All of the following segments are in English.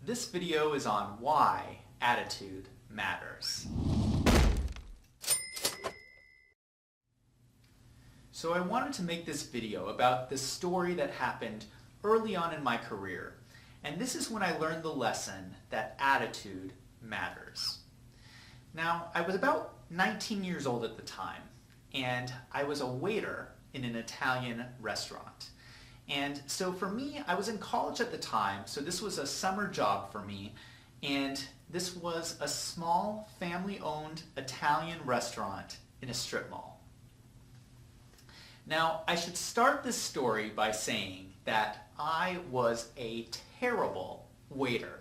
This video is on why attitude matters. So I wanted to make this video about the story that happened early on in my career. And this is when I learned the lesson that attitude matters. Now, I was about 19 years old at the time, and I was a waiter in an Italian restaurant. And so for me, I was in college at the time, so this was a summer job for me, and this was a small family-owned Italian restaurant in a strip mall. Now, I should start this story by saying that I was a terrible waiter.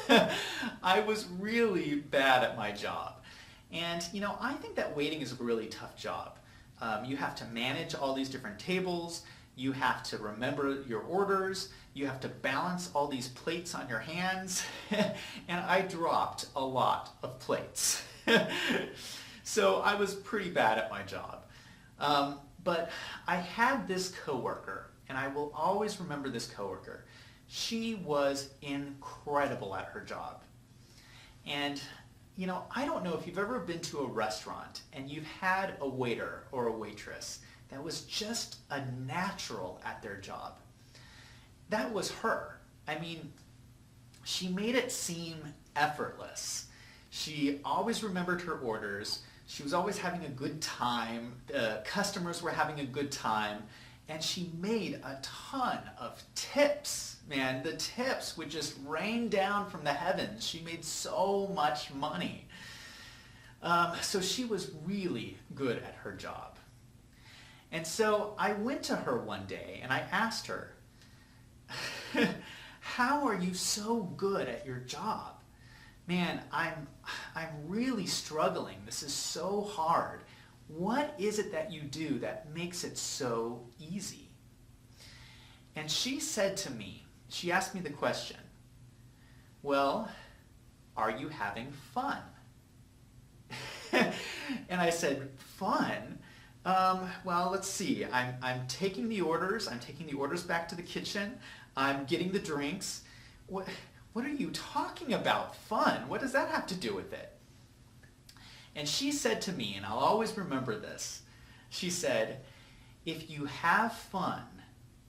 I was really bad at my job. And I think that waiting is a really tough job. You have to manage all these different tables. You have to remember your orders, you have to balance all these plates on your hands, and I dropped a lot of plates. So I was pretty bad at my job. But I had this coworker, and I will always remember this coworker. She was incredible at her job. And I don't know if you've ever been to a restaurant and you've had a waiter or a waitress that was just a natural at their job. That was her. I mean, she made it seem effortless. She always remembered her orders. She was always having a good time. The customers were having a good time. And she made a ton of tips. Man, the tips would just rain down from the heavens. She made so much money. So she was really good at her job. And so I went to her one day and I asked her, how are you so good at your job? Man, I'm really struggling. This is so hard. What is it that you do that makes it so easy? And she said to me, she asked me the question, well, are you having fun? And I said, fun? Well, let's see. I'm taking the orders. I'm taking the orders back to the kitchen. I'm getting the drinks. What are you talking about? Fun? What does that have to do with it? And she said to me, and I'll always remember this, she said, if you have fun,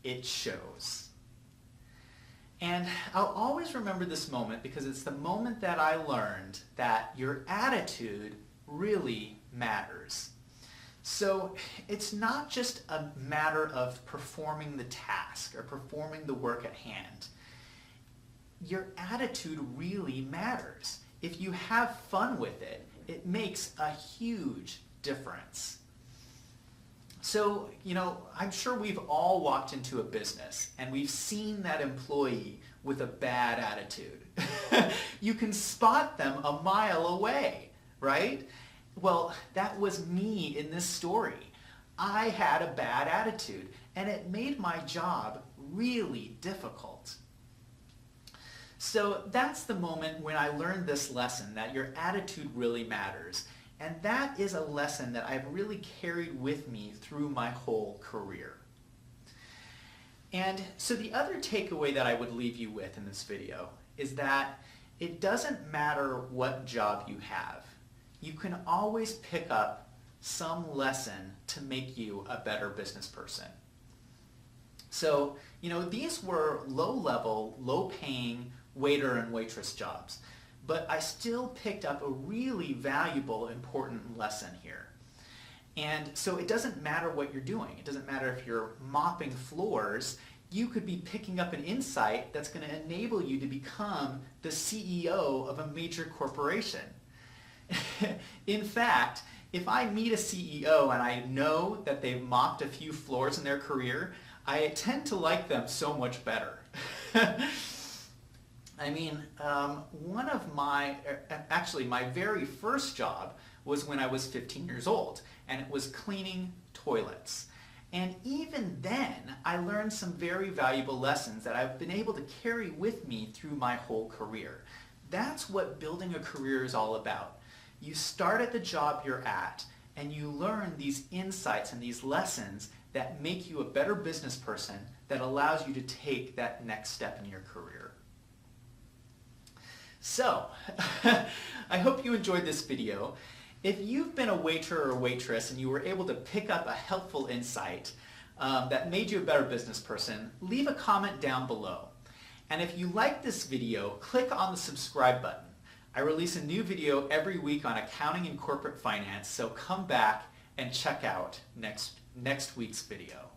it shows. And I'll always remember this moment because it's the moment that I learned that your attitude really matters. So it's not just a matter of performing the task or performing the work at hand. Your attitude really matters. If you have fun with it, it makes a huge difference. So, I'm sure we've all walked into a business and we've seen that employee with a bad attitude. You can spot them a mile away, right? Well, that was me in this story. I had a bad attitude, and it made my job really difficult. So that's the moment when I learned this lesson, that your attitude really matters. And that is a lesson that I've really carried with me through my whole career. And so the other takeaway that I would leave you with in this video is that it doesn't matter what job you have. You can always pick up some lesson to make you a better business person. So, these were low-level, low-paying waiter and waitress jobs, but I still picked up a really valuable, important lesson here. And so it doesn't matter what you're doing. It doesn't matter if you're mopping floors. You could be picking up an insight that's going to enable you to become the CEO of a major corporation. In fact, if I meet a CEO and I know that they've mopped a few floors in their career, I tend to like them so much better. I mean, my very first job was when I was 15 years old, and it was cleaning toilets. And even then, I learned some very valuable lessons that I've been able to carry with me through my whole career. That's what building a career is all about. You start at the job you're at, and you learn these insights and these lessons that make you a better business person that allows you to take that next step in your career. So, I hope you enjoyed this video. If you've been a waiter or waitress and you were able to pick up a helpful insight that made you a better business person, leave a comment down below. And if you like this video, click on the subscribe button. I release a new video every week on accounting and corporate finance, so come back and check out next week's video.